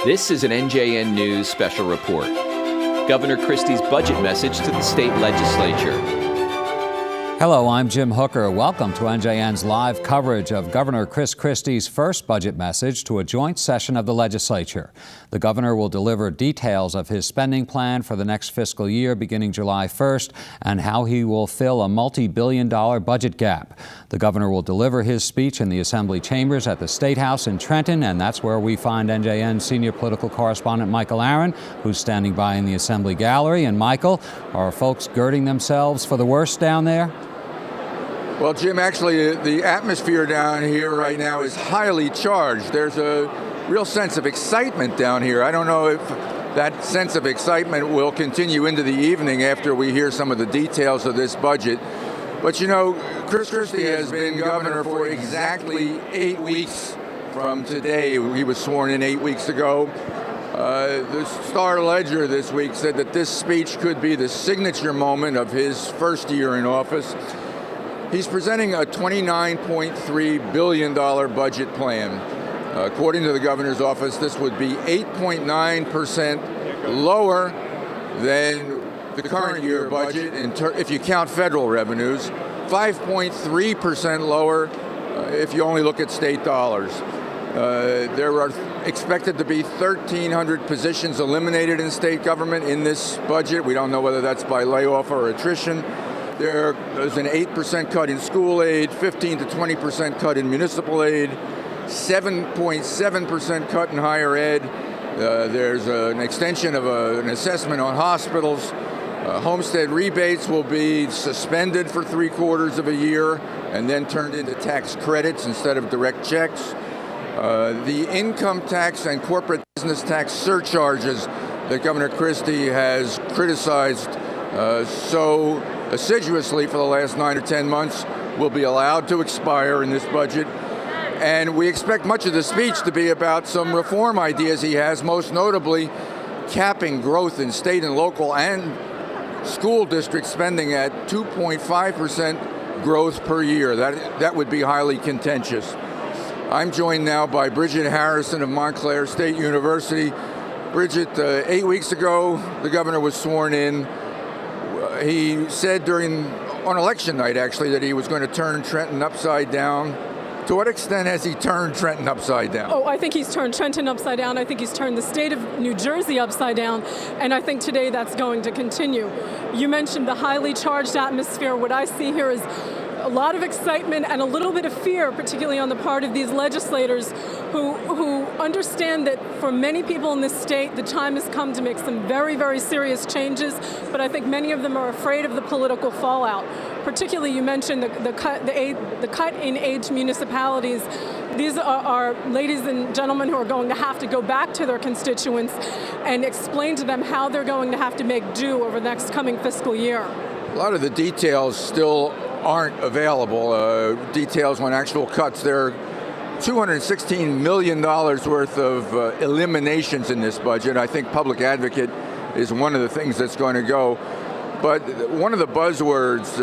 This is an NJN News special report. Governor Christie's budget message to the state legislature. Hello, I'm Jim Hooker. Welcome to NJN's live coverage of Governor Chris Christie's first budget message to a joint session of the legislature. The governor will deliver details of his spending plan for the next fiscal year beginning July 1st and how he will fill a multi-billion-dollar budget gap. The governor will deliver his speech in the Assembly chambers at the State House in Trenton, and that's where we find NJN senior political correspondent Michael Aron, who's standing by in the Assembly gallery. And Michael, are folks girding themselves for the worst down there? Well, Jim, actually, the atmosphere down here right now is highly charged. There's a real sense of excitement down here. I don't know if that sense of excitement will continue into the evening after we hear some of the details of this budget. But you know, Chris Christie has been governor for exactly 8 weeks from today. He was sworn in 8 weeks ago. The Star Ledger this week said that this speech could be the signature moment of his first year in office. He's presenting a $29.3 billion budget plan. According to the governor's office, this would be 8.9% lower than the current year budget if you count federal revenues, 5.3% lower if you only look at state dollars. There are expected to be 1,300 positions eliminated in state government in this budget. We don't know whether that's by layoff or attrition. There's an 8% cut in school aid, 15 to 20% cut in municipal aid, 7.7% cut in higher ed. There's an extension of an assessment on hospitals. Homestead rebates will be suspended for 3/4 of a year and then turned into tax credits instead of direct checks. The income tax and corporate business tax surcharges that Governor Christie has criticized so assiduously for the last 9 or 10 months will be allowed to expire in this budget. And we expect much of the speech to be about some reform ideas he has, most notably capping growth in state and local and school district spending at 2.5% growth per year. That would be highly contentious. I'm joined now by Bridget Harrison of Montclair State University. Bridget, 8 weeks ago, the governor was sworn in. He said on election night, actually, that he was going to turn Trenton upside down. To what extent has he turned Trenton upside down? Oh, I think he's turned Trenton upside down. I think he's turned the state of New Jersey upside down. And I think today that's going to continue. You mentioned the highly charged atmosphere. What I see here is a lot of excitement and a little bit of fear, particularly on the part of these legislators who understand that for many people in this state, the time has come to make some very, very serious changes. But I think many of them are afraid of the political fallout. Particularly, you mentioned the cut in aid to municipalities. These are ladies and gentlemen who are going to have to go back to their constituents and explain to them how they're going to have to make do over the next coming fiscal year. A lot of the details still aren't available, details on actual cuts. There are $216 million worth of eliminations in this budget. I think public advocate is one of the things that's going to go. But one of the buzzwords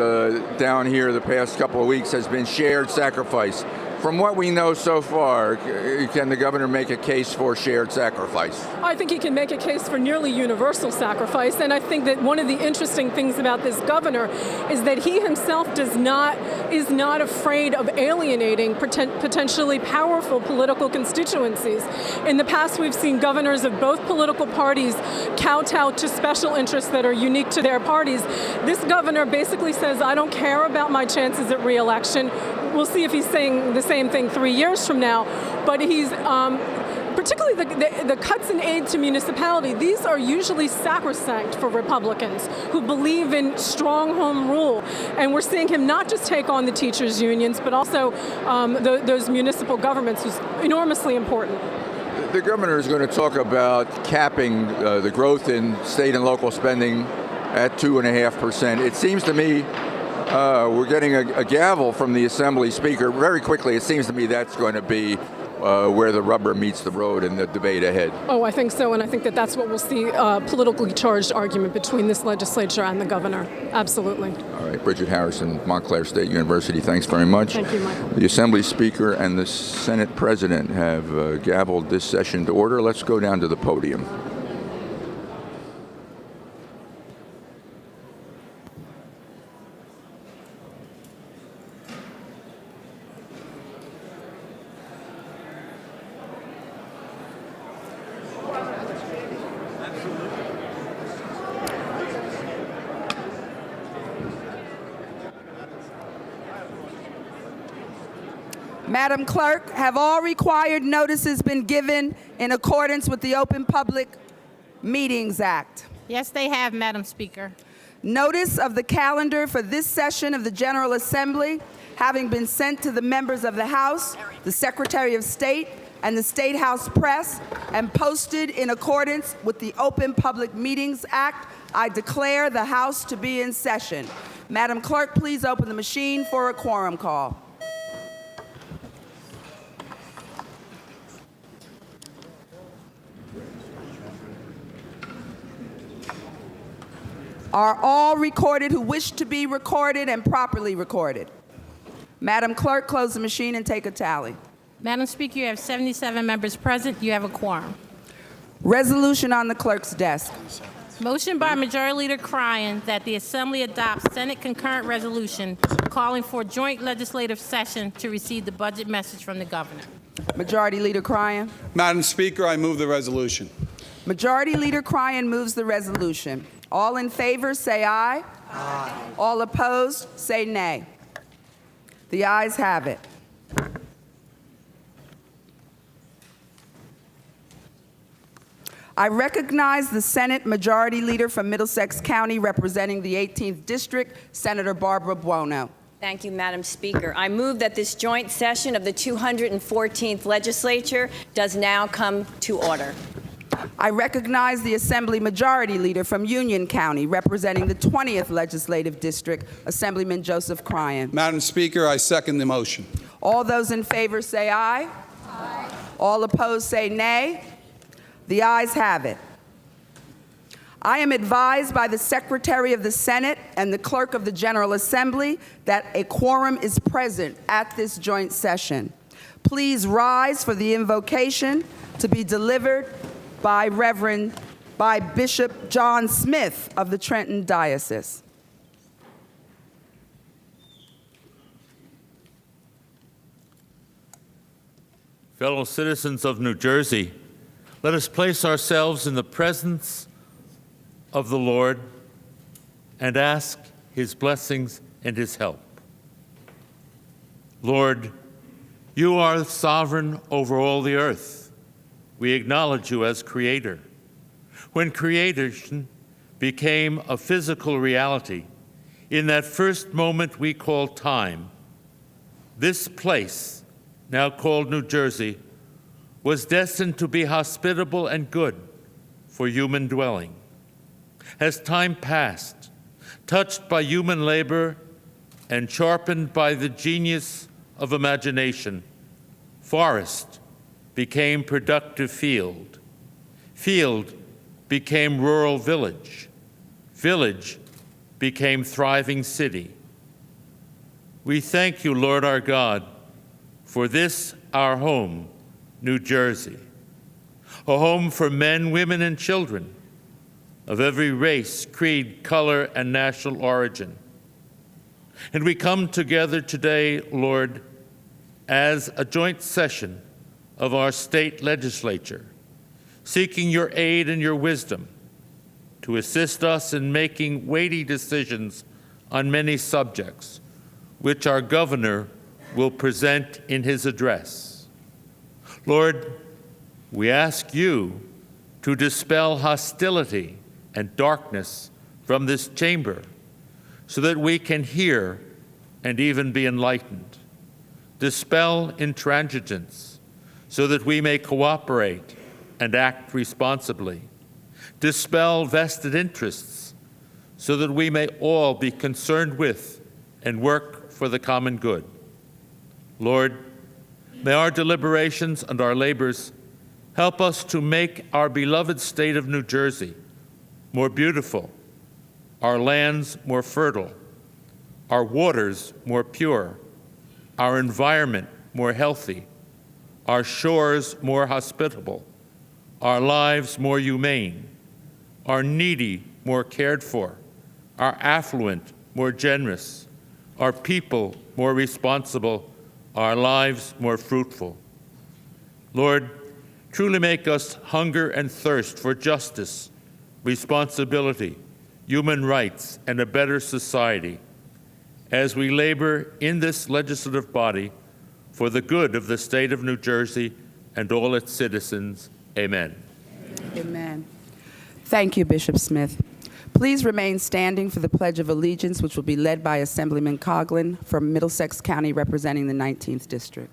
down here the past couple of weeks has been shared sacrifice. From what we know so far, can the governor make a case for shared sacrifice? I think he can make a case for nearly universal sacrifice, and I think that one of the interesting things about this governor is that he himself is not afraid of alienating potentially powerful political constituencies. In the past, we've seen governors of both political parties kowtow to special interests that are unique to their parties. This governor basically says, I don't care about my chances at re-election. We'll see if he's saying the same thing 3 years from now, but he's particularly the cuts in aid to municipality. These are usually sacrosanct for Republicans who believe in strong home rule, and we're seeing him not just take on the teachers' unions, but also those municipal governments, who's enormously important. The governor is going to talk about capping the growth in state and local spending at 2.5%. It seems to me we're getting a gavel from the Assembly Speaker. Very quickly, it seems to me that's going to be where the rubber meets the road in the debate ahead. Oh, I think so, and I think that that's what we'll see, a politically charged argument between this legislature and the governor. Absolutely. All right, Bridget Harrison, Montclair State University, thanks very much. Thank you, Michael. The Assembly Speaker and the Senate President have gavelled this session to order. Let's go down to the podium. Madam Clerk, have all required notices been given in accordance with the Open Public Meetings Act? Yes, they have, Madam Speaker. Notice of the calendar for this session of the General Assembly having been sent to the members of the House, the Secretary of State, and the State House Press, and posted in accordance with the Open Public Meetings Act, I declare the House to be in session. Madam Clerk, please open the machine for a quorum call. Are all recorded who wish to be recorded and properly recorded? Madam Clerk, close the machine and take a tally. Madam Speaker, you have 77 members present. You have a quorum. Resolution on the clerk's desk. Motion by Majority Leader Cryan that the Assembly adopts Senate concurrent resolution calling for joint legislative session to receive the budget message from the governor. Majority Leader Cryan. Madam Speaker, I move the resolution. Majority Leader Cryan moves the resolution. All in favor, say aye. Aye. All opposed, say nay. The ayes have it. I recognize the Senate Majority Leader from Middlesex County representing the 18th District, Senator Barbara Buono. Thank you, Madam Speaker. I move that this joint session of the 214th Legislature does now come to order. I recognize the Assembly Majority Leader from Union County representing the 20th Legislative District, Assemblyman Joseph Cryan. Madam Speaker, I second the motion. All those in favor say aye. Aye. All opposed say nay. The ayes have it. I am advised by the Secretary of the Senate and the Clerk of the General Assembly that a quorum is present at this joint session. Please rise for the invocation to be delivered by Bishop John Smith of the Trenton Diocese. Fellow citizens of New Jersey, let us place ourselves in the presence of the Lord and ask His blessings and His help. Lord, you are sovereign over all the earth. We acknowledge you as Creator. When creation became a physical reality, in that first moment we call time, this place, now called New Jersey, was destined to be hospitable and good for human dwelling. As time passed, touched by human labor and sharpened by the genius of imagination, forest became productive field. Field became rural village. Village became thriving city. We thank you, Lord our God, for this, our home, New Jersey, a home for men, women, and children of every race, creed, color, and national origin. And we come together today, Lord, as a joint session of our state legislature, seeking your aid and your wisdom to assist us in making weighty decisions on many subjects, which our governor will present in his address. Lord, we ask you to dispel hostility and darkness from this chamber so that we can hear and even be enlightened. Dispel intransigence so that we may cooperate and act responsibly. Dispel vested interests so that we may all be concerned with and work for the common good. Lord, May our deliberations and our labors help us to make our beloved state of New Jersey more beautiful, our lands more fertile, our waters more pure, our environment more healthy, our shores more hospitable, our lives more humane, our needy more cared for, our affluent more generous, our people more responsible, our lives more fruitful. Lord, truly make us hunger and thirst for justice, responsibility, human rights, and a better society as we labor in this legislative body for the good of the state of New Jersey and all its citizens. Amen. Amen. Thank you, Bishop Smith. Please remain standing for the Pledge of Allegiance, which will be led by Assemblyman Coughlin from Middlesex County, representing the 19th District.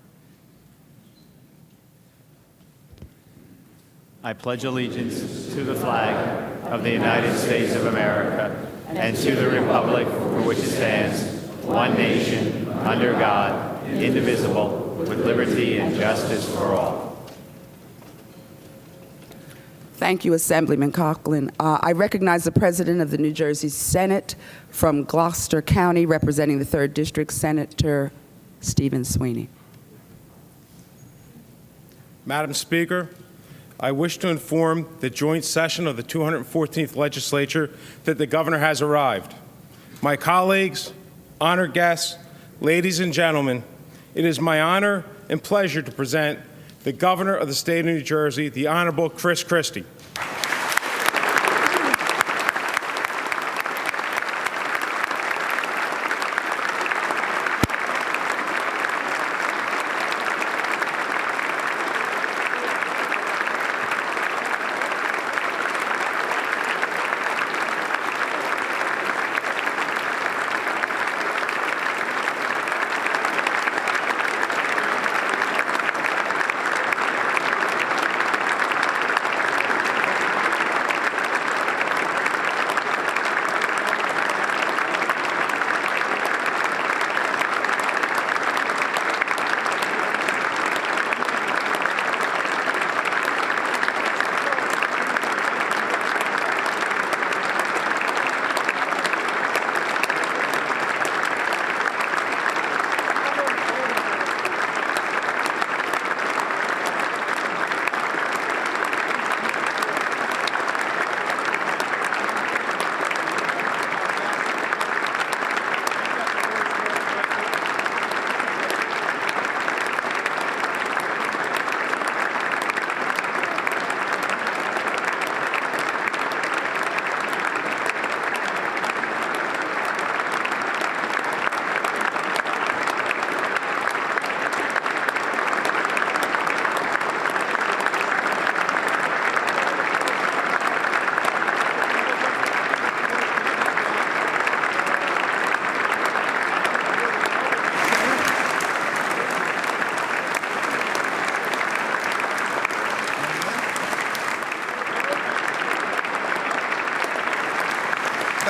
I pledge allegiance to the flag of the United States of America and to the republic for which it stands, one nation, under God, indivisible, with liberty and justice for all. Thank you, Assemblyman Coughlin. I recognize the President of the New Jersey Senate from Gloucester County, representing the 3rd District, Senator Stephen Sweeney. Madam Speaker, I wish to inform the joint session of the 214th Legislature that the Governor has arrived. My colleagues, honored guests, ladies and gentlemen, it is my honor and pleasure to present the Governor of the State of New Jersey, the Honorable Christie.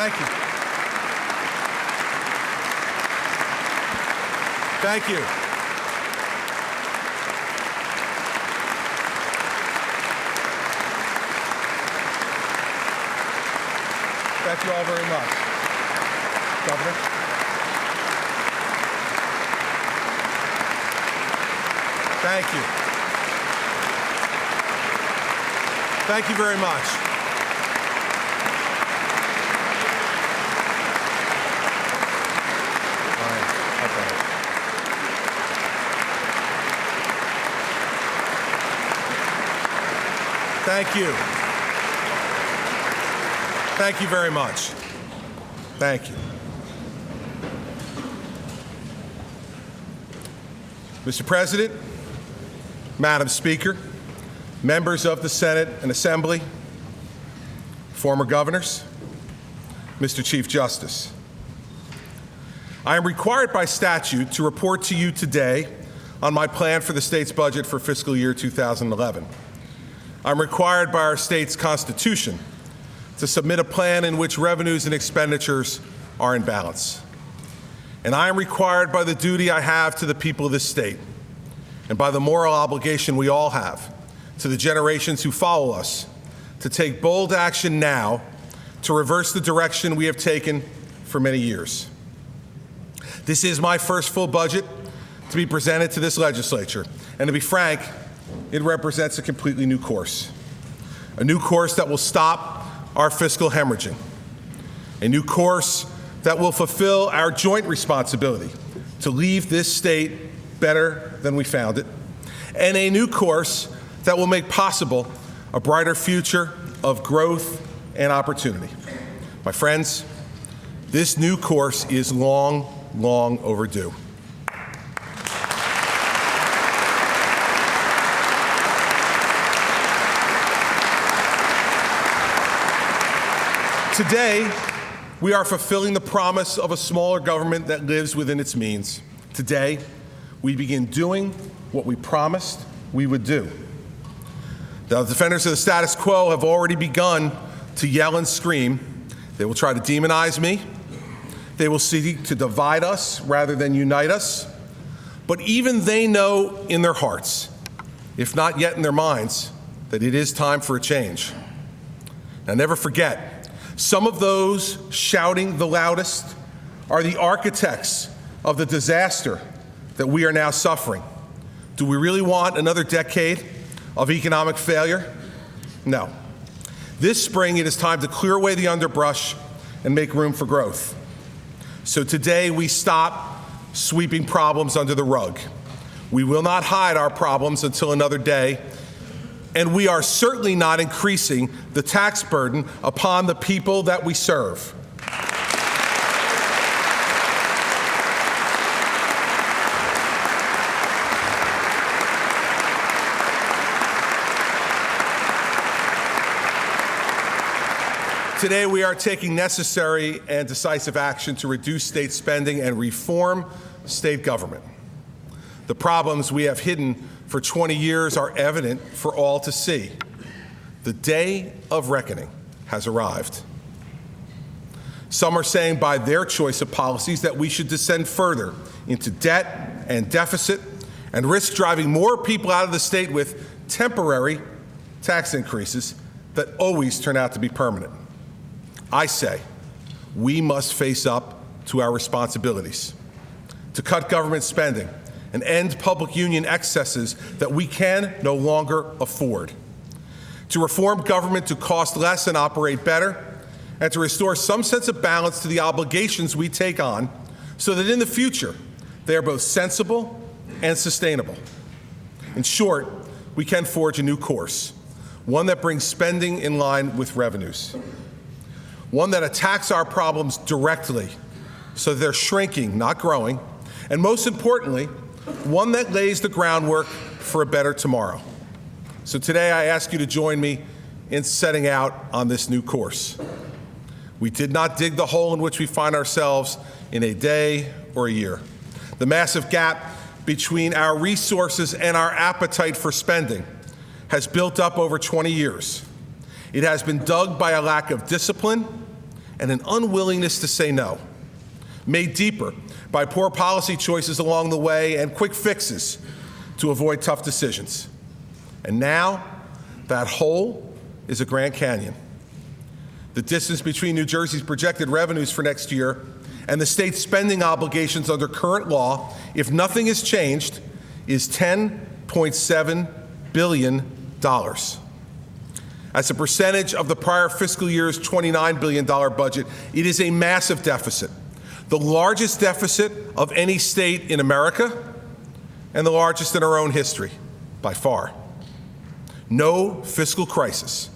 Thank you. Thank you. Thank you all very much. Governor. Thank you. Thank you very much. Thank you. Thank you very much. Thank you. Mr. President, Madam Speaker, members of the Senate and Assembly, former governors, Mr. Chief Justice, I am required by statute to report to you today on my plan for the state's budget for fiscal year 2011. I'm required by our state's Constitution to submit a plan in which revenues and expenditures are in balance. And I am required by the duty I have to the people of this state and by the moral obligation we all have to the generations who follow us to take bold action now to reverse the direction we have taken for many years. This is my first full budget to be presented to this legislature, and to be frank, it represents a completely new course. A new course that will stop our fiscal hemorrhaging. A new course that will fulfill our joint responsibility to leave this state better than we found it. And a new course that will make possible a brighter future of growth and opportunity. My friends, this new course is long, long overdue. Today, we are fulfilling the promise of a smaller government that lives within its means. Today, we begin doing what we promised we would do. The defenders of the status quo have already begun to yell and scream. They will try to demonize me. They will seek to divide us rather than unite us. But even they know in their hearts, if not yet in their minds, that it is time for a change. Now, never forget, some of those shouting the loudest are the architects of the disaster that we are now suffering. Do we really want another decade of economic failure? No. This spring, it is time to clear away the underbrush and make room for growth. So today, we stop sweeping problems under the rug. We will not hide our problems until another day, and we are certainly not increasing the tax burden upon the people that we serve. Today, we are taking necessary and decisive action to reduce state spending and reform state government. The problems we have hidden for 20 years are evident for all to see. The day of reckoning has arrived. Some are saying by their choice of policies that we should descend further into debt and deficit and risk driving more people out of the state with temporary tax increases that always turn out to be permanent. I say we must face up to our responsibilities to cut government spending and end public union excesses that we can no longer afford, to reform government to cost less and operate better, and to restore some sense of balance to the obligations we take on so that in the future they are both sensible and sustainable. In short, we can forge a new course, one that brings spending in line with revenues, one that attacks our problems directly so that they're shrinking, not growing, and most importantly, one that lays the groundwork for a better tomorrow. So today I ask you to join me in setting out on this new course. We did not dig the hole in which we find ourselves in a day or a year. The massive gap between our resources and our appetite for spending has built up over 20 years. It has been dug by a lack of discipline and an unwillingness to say no, made deeper by poor policy choices along the way and quick fixes to avoid tough decisions. And now, that hole is a Grand Canyon. The distance between New Jersey's projected revenues for next year and the state's spending obligations under current law, if nothing is changed, is $10.7 billion. As a percentage of the prior fiscal year's $29 billion budget, it is a massive deficit, the largest deficit of any state in America and the largest in our own history, by far. No fiscal crisis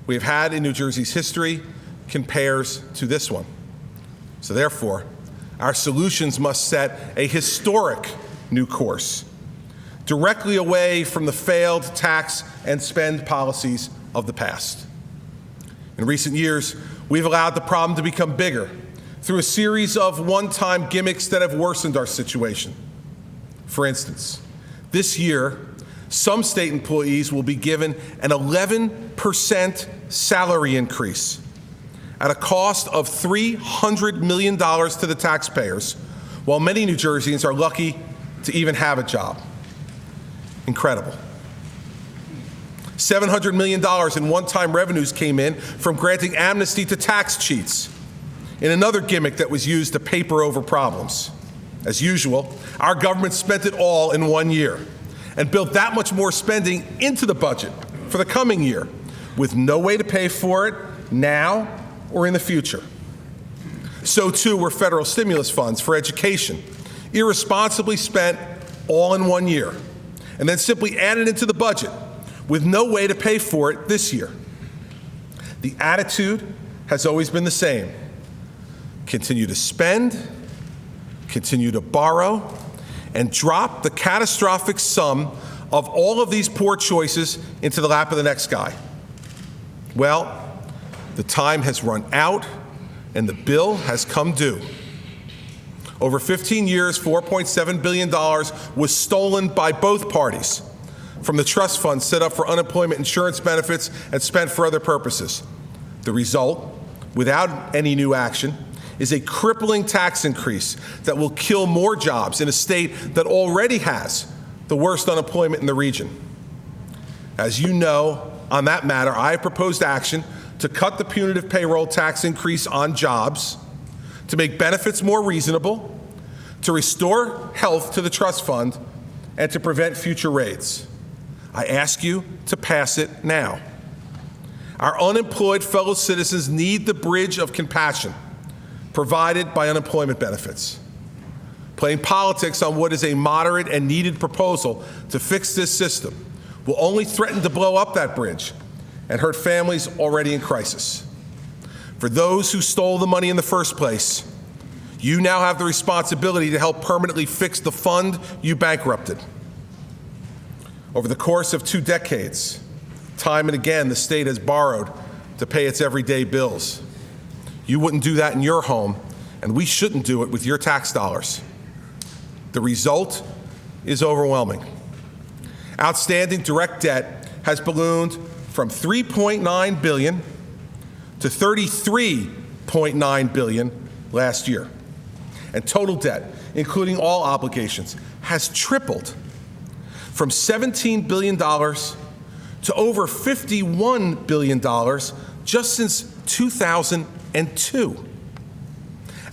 we have had in New Jersey's history compares to this one. So therefore, our solutions must set a historic new course, directly away from the failed tax and spend policies of the past. In recent years, we've allowed the problem to become bigger through a series of one-time gimmicks that have worsened our situation. For instance, this year, some state employees will be given an 11% salary increase at a cost of $300 million to the taxpayers, while many New Jerseyans are lucky to even have a job. Incredible. $700 million in one-time revenues came in from granting amnesty to tax cheats, in another gimmick that was used to paper over problems. As usual, our government spent it all in 1 year and built that much more spending into the budget for the coming year, with no way to pay for it now or in the future. So too were federal stimulus funds for education, irresponsibly spent all in 1 year, and then simply added into the budget with no way to pay for it this year. The attitude has always been the same: continue to spend, continue to borrow, and drop the catastrophic sum of all of these poor choices into the lap of the next guy. Well, the time has run out and the bill has come due. Over 15 years, $4.7 billion was stolen by both parties from the trust fund set up for unemployment insurance benefits and spent for other purposes. The result, without any new action, is a crippling tax increase that will kill more jobs in a state that already has the worst unemployment in the region. As you know, on that matter, I have proposed action to cut the punitive payroll tax increase on jobs, to make benefits more reasonable, to restore health to the trust fund, and to prevent future raids. I ask you to pass it now. Our unemployed fellow citizens need the bridge of compassion provided by unemployment benefits. Playing politics on what is a moderate and needed proposal to fix this system will only threaten to blow up that bridge and hurt families already in crisis. For those who stole the money in the first place, you now have the responsibility to help permanently fix the fund you bankrupted. Over the course of 2 decades, time and again, the state has borrowed to pay its everyday bills. You wouldn't do that in your home, and we shouldn't do it with your tax dollars. The result is overwhelming. Outstanding direct debt has ballooned from $3.9 billion to $33.9 billion last year. And total debt, including all obligations, has tripled from $17 billion to over $51 billion just since 2002.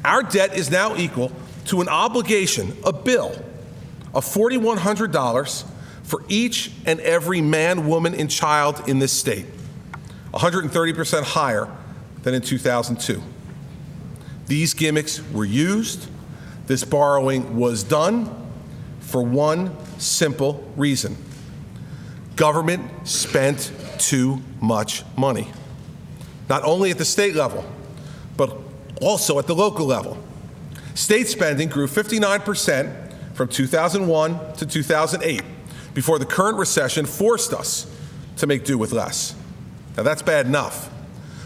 Our debt is now equal to an obligation, a bill, of $4,100 for each and every man, woman, and child in this state, 130% higher than in 2002. These gimmicks were used. This borrowing was done for one simple reason: government spent too much money, not only at the state level, but also at the local level. State spending grew 59% from 2001 to 2008, before the current recession forced us to make do with less. Now, that's bad enough.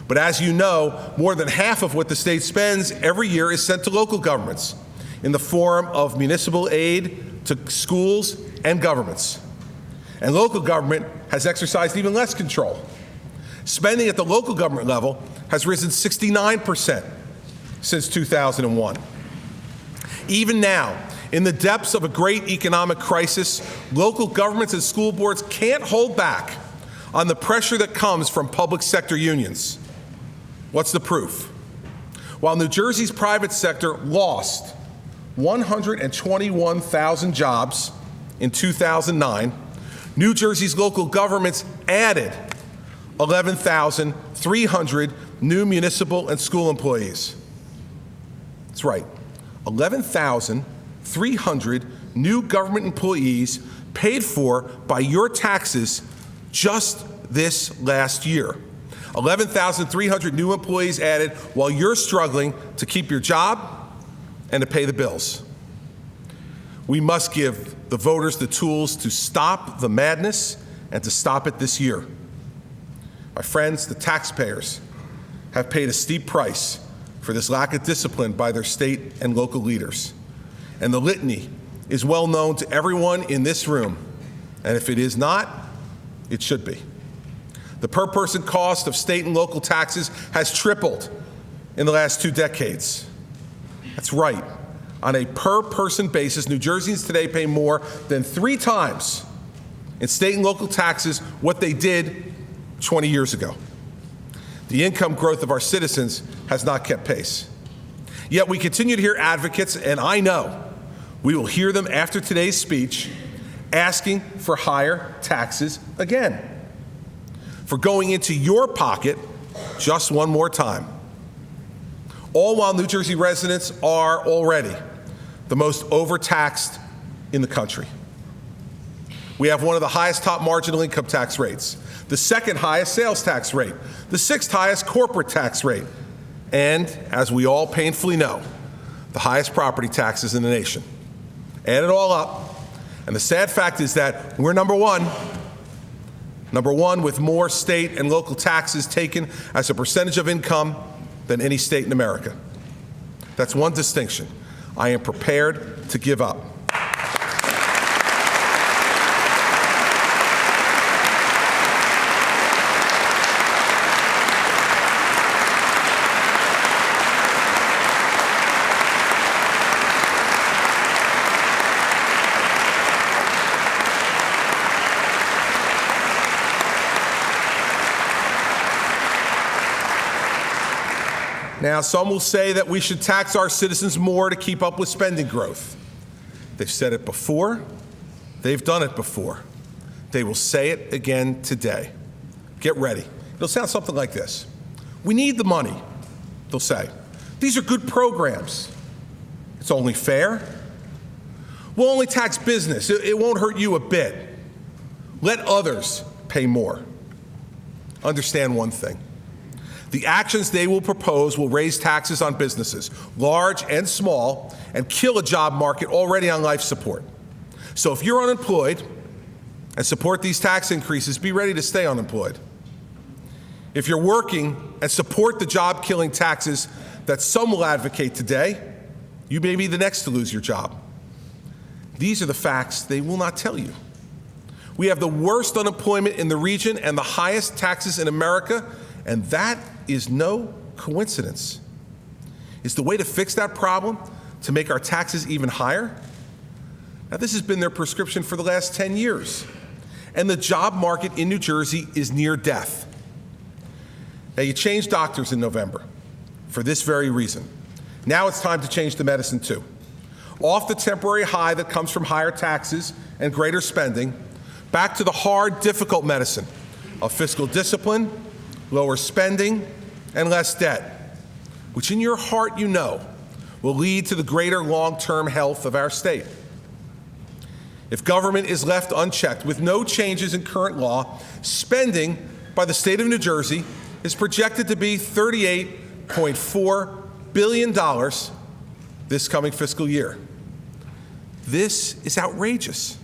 But as you know, more than half of what the state spends every year is sent to local governments in the form of municipal aid to schools and governments. And local government has exercised even less control. Spending at the local government level has risen 69% since 2001. Even now, in the depths of a great economic crisis, local governments and school boards can't hold back on the pressure that comes from public sector unions. What's the proof? While New Jersey's private sector lost 121,000 jobs in 2009, New Jersey's local governments added 11,300 new municipal and school employees. That's right, 11,300 new government employees paid for by your taxes just this last year. 11,300 new employees added while you're struggling to keep your job and to pay the bills. We must give the voters the tools to stop the madness and to stop it this year. My friends, the taxpayers have paid a steep price for this lack of discipline by their state and local leaders. And the litany is well known to everyone in this room. And if it is not, it should be. The per-person cost of state and local taxes has tripled in the last 2 decades. That's right. On a per-person basis, New Jerseyans today pay more than 3 times in state and local taxes what they did 20 years ago. The income growth of our citizens has not kept pace. Yet we continue to hear advocates, and I know we will hear them after today's speech, asking for higher taxes again, for going into your pocket just one more time. All while New Jersey residents are already the most overtaxed in the country. We have one of the highest top marginal income tax rates, the second highest sales tax rate, the sixth highest corporate tax rate, and, as we all painfully know, the highest property taxes in the nation. Add it all up, and the sad fact is that we're number one with more state and local taxes taken as a percentage of income than any state in America. That's one distinction I am prepared to give up. Now, some will say that we should tax our citizens more to keep up with spending growth. They've said it before. They've done it before. They will say it again today. Get ready. It'll sound something like this. We need the money, they'll say. These are good programs. It's only fair. We'll only tax business. It won't hurt you a bit. Let others pay more. Understand one thing. The actions they will propose will raise taxes on businesses, large and small, and kill a job market already on life support. So if you're unemployed and support these tax increases, be ready to stay unemployed. If you're working and support the job-killing taxes that some will advocate today, you may be the next to lose your job. These are the facts they will not tell you. We have the worst unemployment in the region and the highest taxes in America, and that is no coincidence. Is the way to fix that problem to make our taxes even higher? Now, this has been their prescription for the last 10 years, and the job market in New Jersey is near death. Now, you changed doctors in November for this very reason. Now it's time to change the medicine, too. Off the temporary high that comes from higher taxes and greater spending, back to the hard, difficult medicine of fiscal discipline, lower spending, and less debt, which in your heart you know will lead to the greater long-term health of our state. If government is left unchecked with no changes in current law, spending by the state of New Jersey is projected to be $38.4 billion this coming fiscal year. This is outrageous.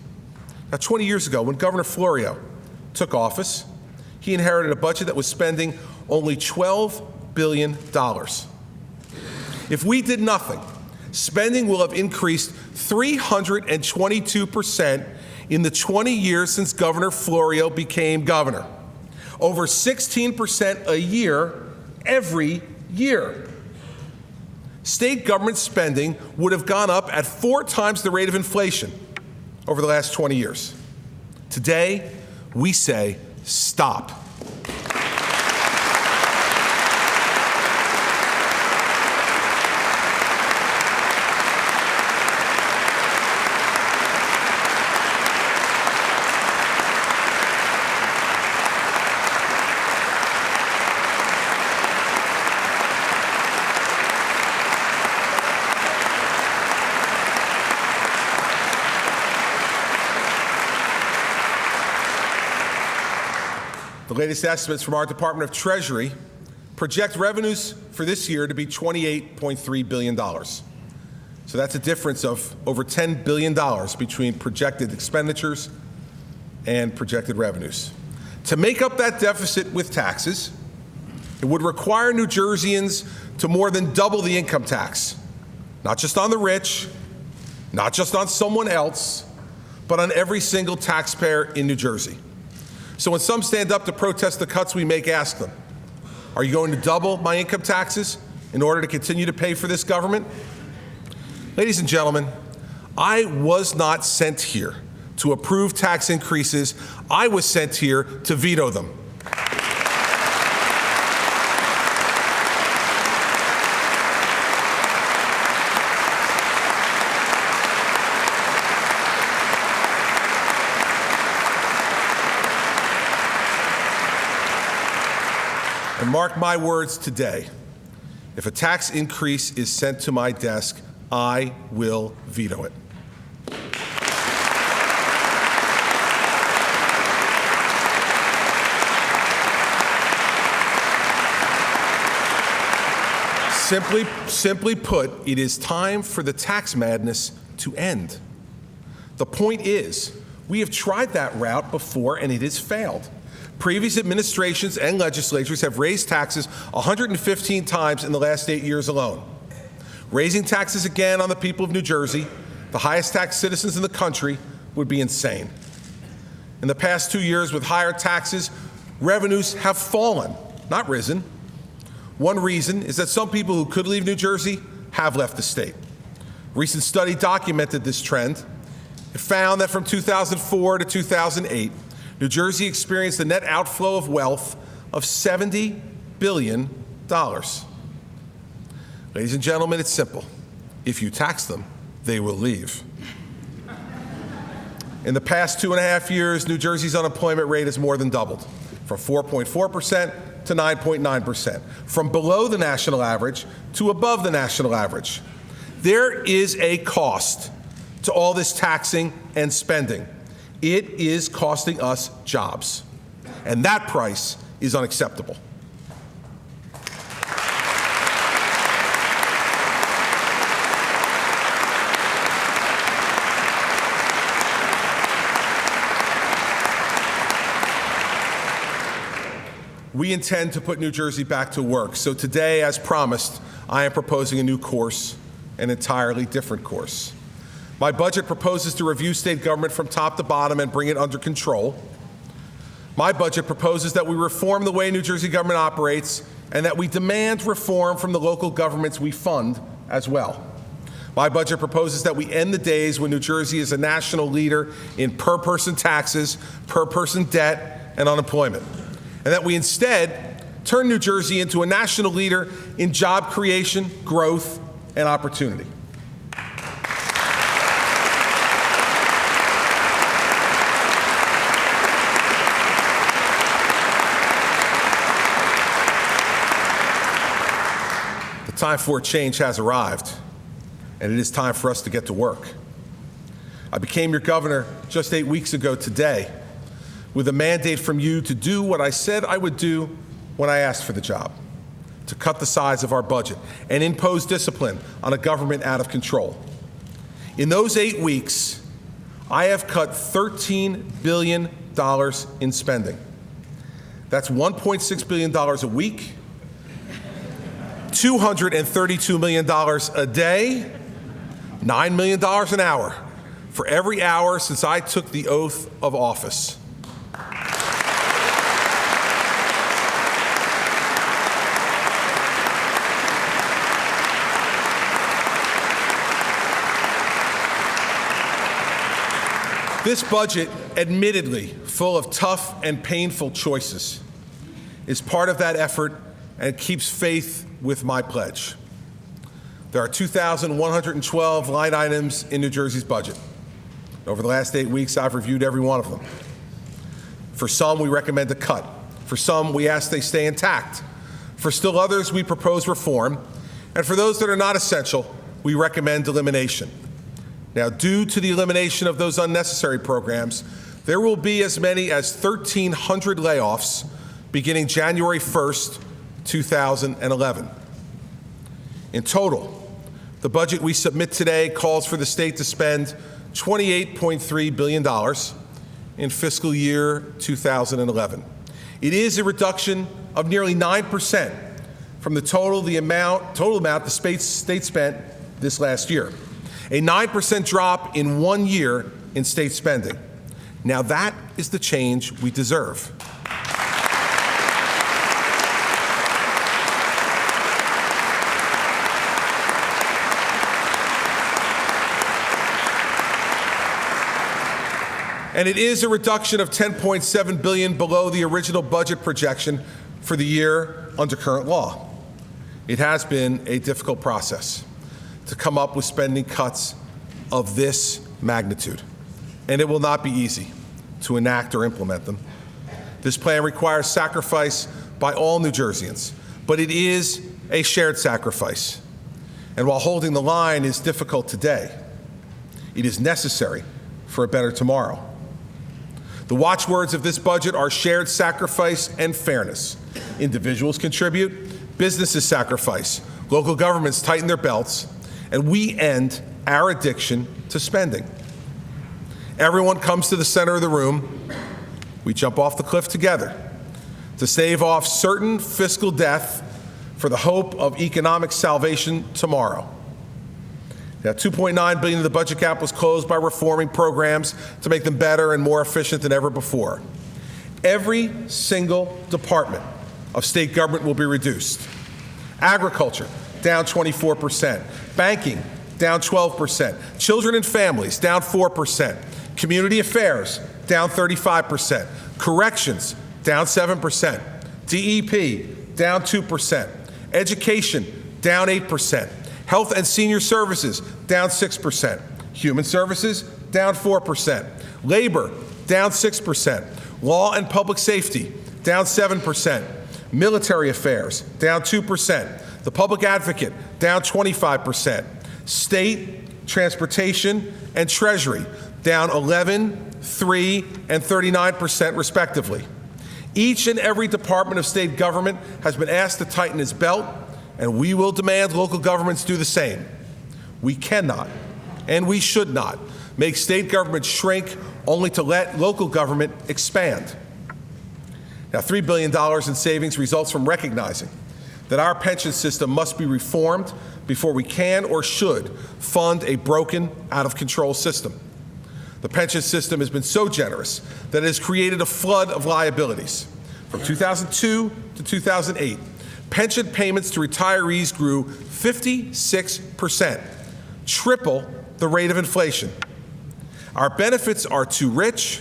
Now, 20 years ago, when Governor Florio took office, he inherited a budget that was spending only $12 billion. If we did nothing, spending will have increased 322% in the 20 years since Governor Florio became governor. Over 16% a year, every year. State government spending would have gone up at 4 times the rate of inflation over the last 20 years. Today, we say, stop. The latest estimates from our Department of Treasury project revenues for this year to be $28.3 billion. So that's a difference of over $10 billion between projected expenditures and projected revenues. To make up that deficit with taxes, it would require New Jerseyans to more than double the income tax, not just on the rich, not just on someone else, but on every single taxpayer in New Jersey. So when some stand up to protest the cuts we make, ask them, are you going to double my income taxes in order to continue to pay for this government? Ladies and gentlemen, I was not sent here to approve tax increases, I was sent here to veto them. And mark my words today, if a tax increase is sent to my desk, I will veto it. Simply put, it is time for the tax madness to end. The point is, we have tried that route before and it has failed. Previous administrations and legislatures have raised taxes 115 times in the last 8 years alone. Raising taxes again on the people of New Jersey, the highest taxed citizens in the country, would be insane. In the past 2 years, with higher taxes, revenues have fallen, not risen. One reason is that some people who could leave New Jersey have left the state. A recent study documented this trend. It found that from 2004 to 2008, New Jersey experienced a net outflow of wealth of $70 billion. Ladies and gentlemen, it's simple. If you tax them, they will leave. In the past 2.5 years, New Jersey's unemployment rate has more than doubled, from 4.4% to 9.9%, from below the national average to above the national average. There is a cost to all this taxing and spending. It is costing us jobs, and that price is unacceptable. We intend to put New Jersey back to work. So today, as promised, I am proposing a new course, an entirely different course. My budget proposes to review state government from top to bottom and bring it under control. My budget proposes that we reform the way New Jersey government operates and that we demand reform from the local governments we fund as well. My budget proposes that we end the days when New Jersey is a national leader in per-person taxes, per-person debt, and unemployment, and that we instead turn New Jersey into a national leader in job creation, growth, and opportunity. The time for a change has arrived, and it is time for us to get to work. I became your governor just 8 weeks ago today, with a mandate from you to do what I said I would do when I asked for the job, to cut the size of our budget and impose discipline on a government out of control. In those 8 weeks, I have cut $13 billion in spending. That's $1.6 billion a week, $232 million a day, $9 million an hour for every hour since I took the oath of office. This budget, admittedly full of tough and painful choices, is part of that effort and keeps faith with my pledge. There are 2,112 line items in New Jersey's budget. Over the last 8 weeks, I've reviewed every one of them. For some, we recommend a cut. For some, we ask they stay intact. For still others, we propose reform. And for those that are not essential, we recommend elimination. Now, due to the elimination of those unnecessary programs, there will be as many as 1,300 layoffs beginning January 1st, 2011. In total, the budget we submit today calls for the state to spend $28.3 billion in fiscal year 2011. It is a reduction of nearly 9% from the total amount the state spent this last year. A 9% drop in 1 year in state spending. Now that is the change we deserve. And it is a reduction of $10.7 billion below the original budget projection for the year under current law. It has been a difficult process to come up with spending cuts of this magnitude, and it will not be easy to enact or implement them. This plan requires sacrifice by all New Jerseyans, but it is a shared sacrifice. And while holding the line is difficult today, it is necessary for a better tomorrow. The watchwords of this budget are shared sacrifice and fairness. Individuals contribute, businesses sacrifice, local governments tighten their belts, and we end our addiction to spending. Everyone comes to the center of the room. We jump off the cliff together to stave off certain fiscal death for the hope of economic salvation tomorrow. Now, $2.9 billion of the budget gap was closed by reforming programs to make them better and more efficient than ever before. Every single department of state government will be reduced. Agriculture, down 24%. Banking, down 12%. Children and families, down 4%. Community affairs, down 35%. Corrections, down 7%. DEP, down 2%. Education, down 8%. Health and senior services, down 6%. Human services, down 4%. Labor, down 6%. Law and public safety, down 7%. Military affairs, down 2%. The public advocate, down 25%. State, transportation, and treasury, down 11, 3, and 39% respectively. Each and every department of state government has been asked to tighten its belt, and we will demand local governments do the same. We cannot, and we should not, make state government shrink only to let local government expand. Now, $3 billion in savings results from recognizing that our pension system must be reformed before we can or should fund a broken, out-of-control system. The pension system has been so generous that it has created a flood of liabilities. From 2002 to 2008, pension payments to retirees grew 56%, triple the rate of inflation. Our benefits are too rich,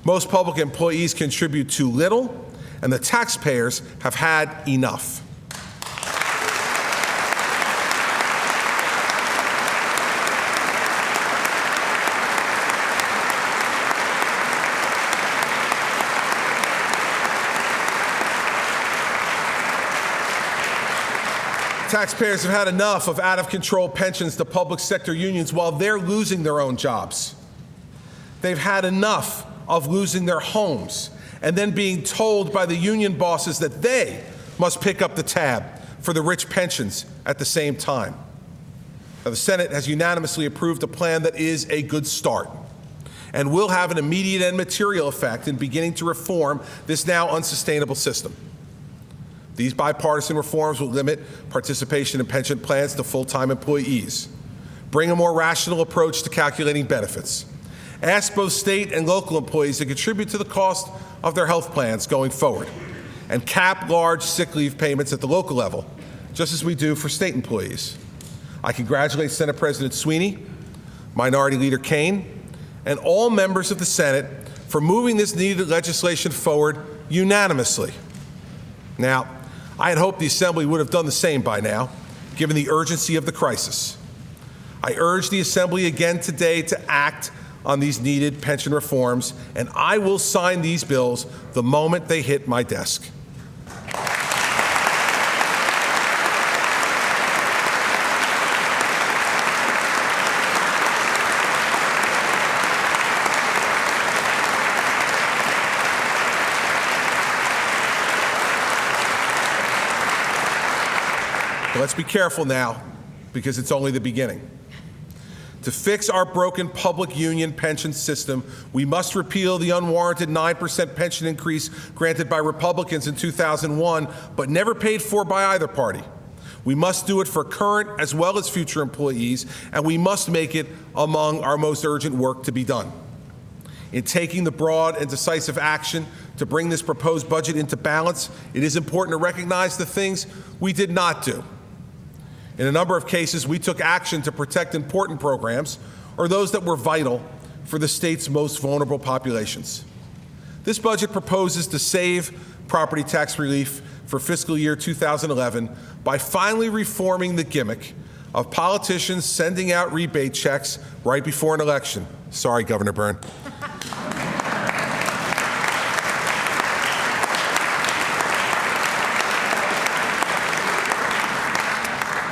most public employees contribute too little, and the taxpayers have had enough. Taxpayers have had enough of out-of-control pensions to public sector unions while they're losing their own jobs. They've had enough of losing their homes and then being told by the union bosses that they must pick up the tab for the rich pensions at the same time. Now, the Senate has unanimously approved a plan that is a good start and will have an immediate and material effect in beginning to reform this now unsustainable system. These bipartisan reforms will limit participation in pension plans to full-time employees, bring a more rational approach to calculating benefits, ask both state and local employees to contribute to the cost of their health plans going forward, and cap large sick leave payments at the local level, just as we do for state employees. I congratulate Senate President Sweeney, Minority Leader Kaine, and all members of the Senate for moving this needed legislation forward unanimously. Now, I had hoped the Assembly would have done the same by now, given the urgency of the crisis. I urge the Assembly again today to act on these needed pension reforms, and I will sign these bills the moment they hit my desk. But let's be careful now, because it's only the beginning. To fix our broken public union pension system, we must repeal the unwarranted 9% pension increase granted by Republicans in 2001, but never paid for by either party. We must do it for current as well as future employees, and we must make it among our most urgent work to be done. In taking the broad and decisive action to bring this proposed budget into balance, it is important to recognize the things we did not do. In a number of cases, we took action to protect important programs or those that were vital for the state's most vulnerable populations. This budget proposes to save property tax relief for fiscal year 2011 by finally reforming the gimmick of politicians sending out rebate checks right before an election. Sorry, Governor Byrne.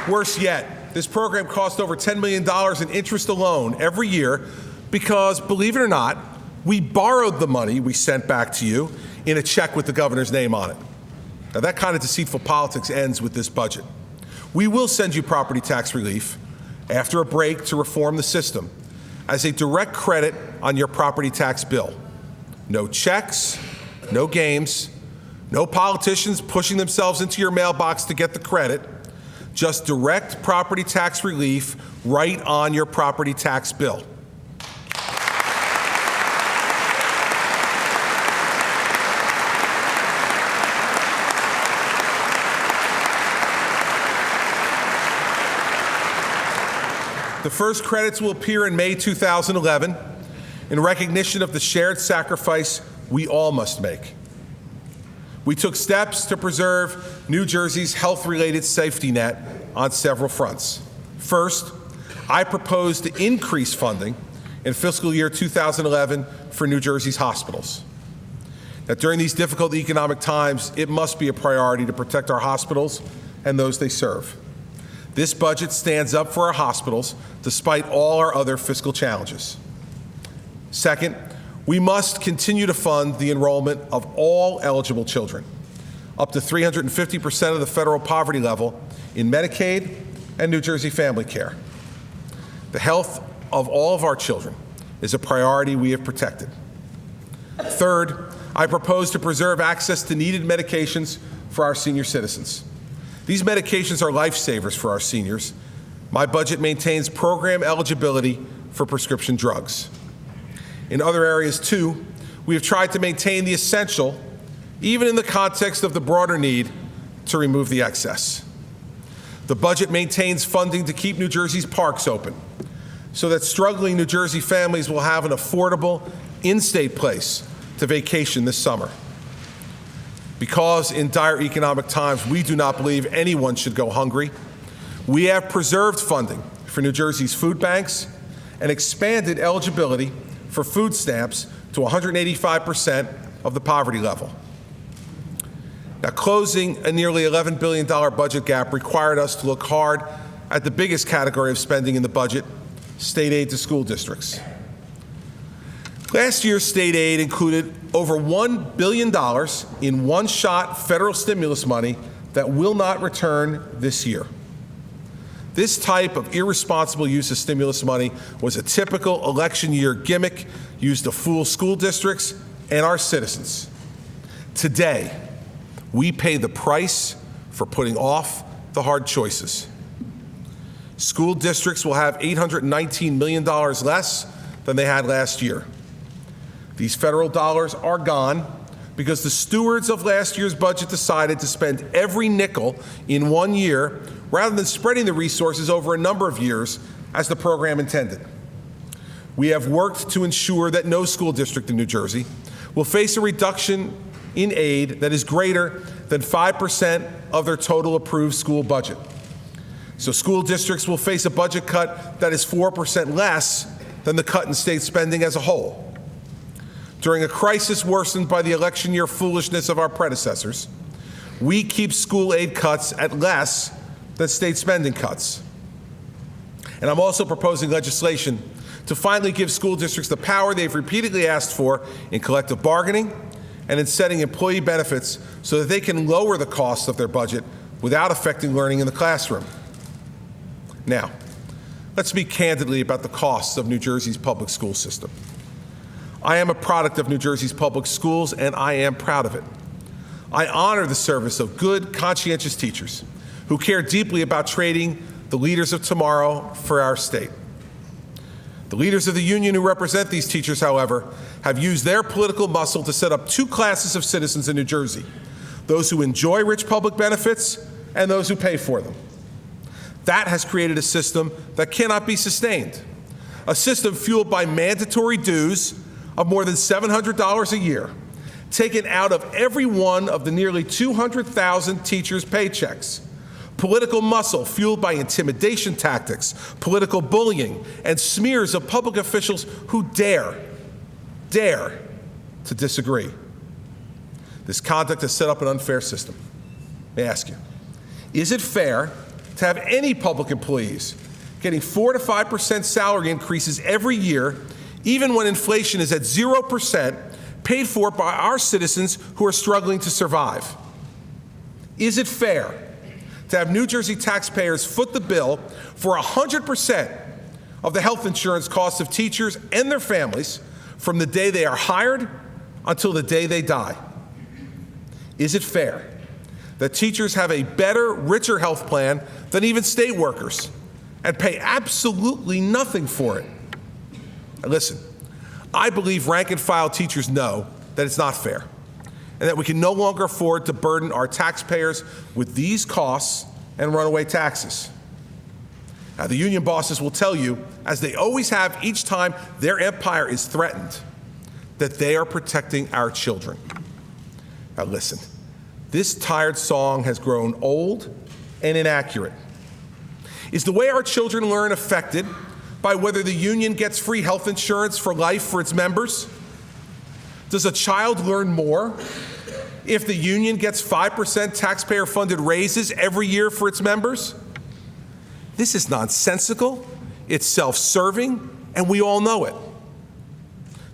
Worse yet, this program cost over $10 million in interest alone every year because, believe it or not, we borrowed the money we sent back to you in a check with the governor's name on it. Now, that kind of deceitful politics ends with this budget. We will send you property tax relief after a break to reform the system as a direct credit on your property tax bill. No checks, no games, no politicians pushing themselves into your mailbox to get the credit, just direct property tax relief right on your property tax bill. The first credits will appear in May 2011 in recognition of the shared sacrifice we all must make. We took steps to preserve New Jersey's health-related safety net on several fronts. First, I propose to increase funding in fiscal year 2011 for New Jersey's hospitals. Now, during these difficult economic times, it must be a priority to protect our hospitals and those they serve. This budget stands up for our hospitals despite all our other fiscal challenges. Second, we must continue to fund the enrollment of all eligible children, up to 350% of the federal poverty level in Medicaid and New Jersey family care. The health of all of our children is a priority we have protected. Third, I propose to preserve access to needed medications for our senior citizens. These medications are lifesavers for our seniors. My budget maintains program eligibility for prescription drugs. In other areas, too, we have tried to maintain the essential, even in the context of the broader need to remove the excess. The budget maintains funding to keep New Jersey's parks open so that struggling New Jersey families will have an affordable, in-state place to vacation this summer. Because in dire economic times, we do not believe anyone should go hungry, we have preserved funding for New Jersey's food banks and expanded eligibility for food stamps to 185% of the poverty level. Now, closing a nearly $11 billion budget gap required us to look hard at the biggest category of spending in the budget, state aid to school districts. Last year's state aid included over $1 billion in one-shot federal stimulus money that will not return this year. This type of irresponsible use of stimulus money was a typical election year gimmick used to fool school districts and our citizens. Today, we pay the price for putting off the hard choices. School districts will have $819 million less than they had last year. These federal dollars are gone because the stewards of last year's budget decided to spend every nickel in 1 year rather than spreading the resources over a number of years as the program intended. We have worked to ensure that no school district in New Jersey will face a reduction in aid that is greater than 5% of their total approved school budget. So school districts will face a budget cut that is 4% less than the cut in state spending as a whole. During a crisis worsened by the election year foolishness of our predecessors, we keep school aid cuts at less than state spending cuts. And I'm also proposing legislation to finally give school districts the power they've repeatedly asked for in collective bargaining and in setting employee benefits so that they can lower the cost of their budget without affecting learning in the classroom. Now, let's speak candidly about the costs of New Jersey's public school system. I am a product of New Jersey's public schools, and I am proud of it. I honor the service of good, conscientious teachers who care deeply about training the leaders of tomorrow for our state. The leaders of the union who represent these teachers, however, have used their political muscle to set up two classes of citizens in New Jersey: those who enjoy rich public benefits and those who pay for them. That has created a system that cannot be sustained. a system fueled by mandatory dues of more than $700 a year, taken out of every one of the nearly 200,000 teachers' paychecks. Political muscle fueled by intimidation tactics, political bullying, and smears of public officials who dare to disagree. This conduct has set up an unfair system. May I ask you, is it fair to have any public employees getting 4 to 5% salary increases every year, even when inflation is at 0%, paid for by our citizens who are struggling to survive? Is it fair to have New Jersey taxpayers foot the bill for 100% of the health insurance costs of teachers and their families from the day they are hired until the day they die? Is it fair that teachers have a better, richer health plan than even state workers and pay absolutely nothing for it? And listen, I believe rank and file teachers know that it's not fair and that we can no longer afford to burden our taxpayers with these costs and runaway taxes. Now, the union bosses will tell you, as they always have each time their empire is threatened, that they are protecting our children. Now listen, this tired song has grown old and inaccurate. Is the way our children learn affected by whether the union gets free health insurance for life for its members? Does a child learn more if the union gets 5% taxpayer-funded raises every year for its members? This is nonsensical, it's self-serving, and we all know it.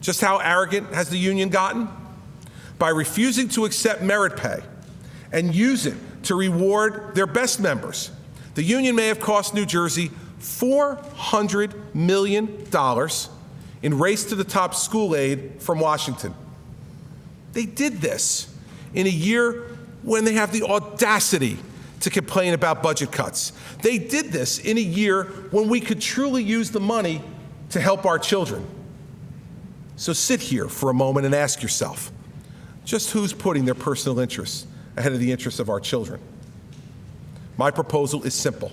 Just how arrogant has the union gotten? By refusing to accept merit pay and use it to reward their best members, the union may have cost New Jersey $400 million in race-to-the-top school aid from Washington. They did this in a year when they have the audacity to complain about budget cuts. They did this in a year when we could truly use the money to help our children. So sit here for a moment and ask yourself, just who's putting their personal interests ahead of the interests of our children? My proposal is simple.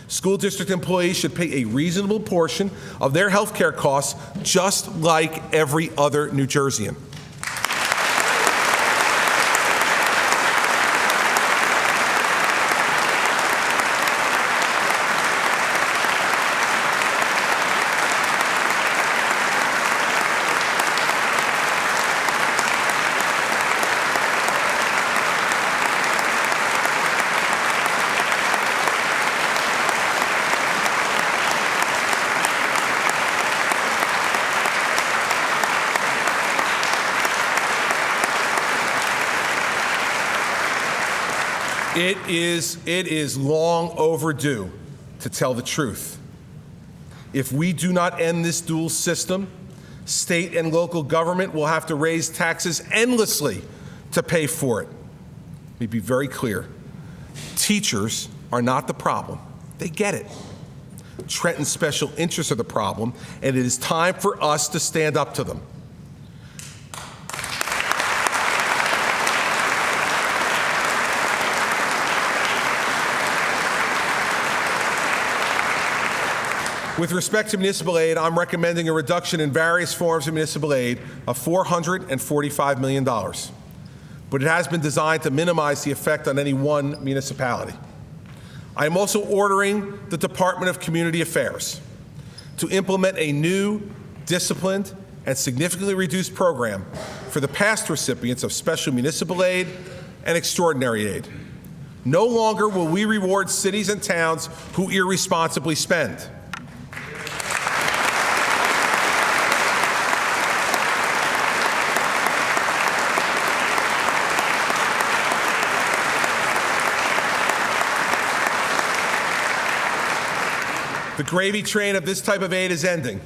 School district employees should pay a reasonable portion of their health care costs just like every other New Jerseyan. It is long overdue to tell the truth. If we do not end this dual system, state and local government will have to raise taxes endlessly to pay for it. Let me be very clear. Teachers are not the problem. They get it. Trenton's special interests are the problem, and it is time for us to stand up to them. With respect to municipal aid, I'm recommending a reduction in various forms of municipal aid of $445 million. But it has been designed to minimize the effect on any one municipality. I am also ordering the Department of Community Affairs to implement a new, disciplined, and significantly reduced program for the past recipients of special municipal aid and extraordinary aid. No longer will we reward cities and towns who irresponsibly spend. The gravy train of this type of aid is ending.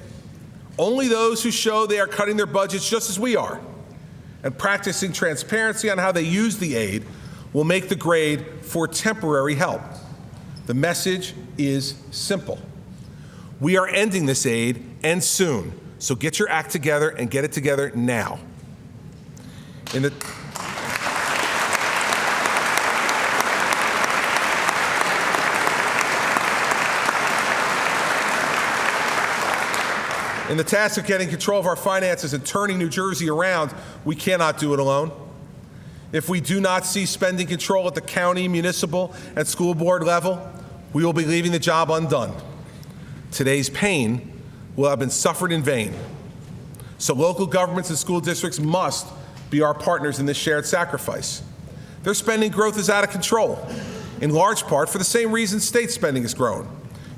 Only those who show they are cutting their budgets just as we are and practicing transparency on how they use the aid will make the grade for temporary help. The message is simple. We are ending this aid, and soon. So get your act together and get it together now. In the task of getting control of our finances and turning New Jersey around, we cannot do it alone. If we do not see spending control at the county, municipal, and school board level, we will be leaving the job undone. Today's pain will have been suffered in vain. So local governments and school districts must be our partners in this shared sacrifice. Their spending growth is out of control, in large part for the same reason state spending has grown: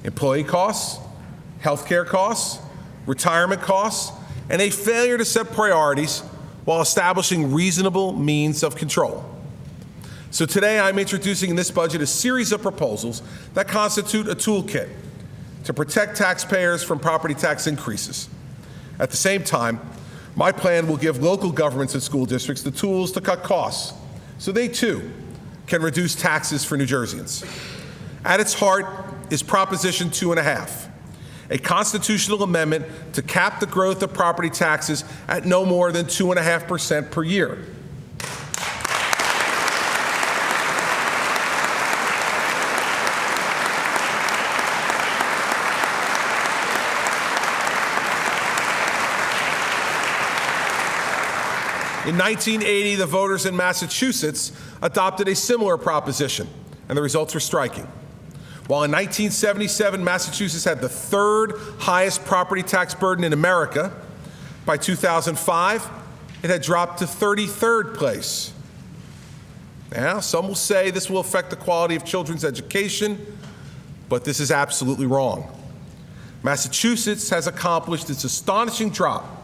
employee costs, healthcare costs, retirement costs, and a failure to set priorities while establishing reasonable means of control. So today I'm introducing in this budget a series of proposals that constitute a toolkit to protect taxpayers from property tax increases. At the same time, my plan will give local governments and school districts the tools to cut costs so they too can reduce taxes for New Jerseyans. At its heart is Proposition 2.5, a constitutional amendment to cap the growth of property taxes at no more than 2.5% per year. In 1980, the voters in Massachusetts adopted a similar proposition, and the results were striking. While in 1977, Massachusetts had the third highest property tax burden in America, by 2005, it had dropped to 33rd place. Now, some will say this will affect the quality of children's education, but this is absolutely wrong. Massachusetts has accomplished its astonishing drop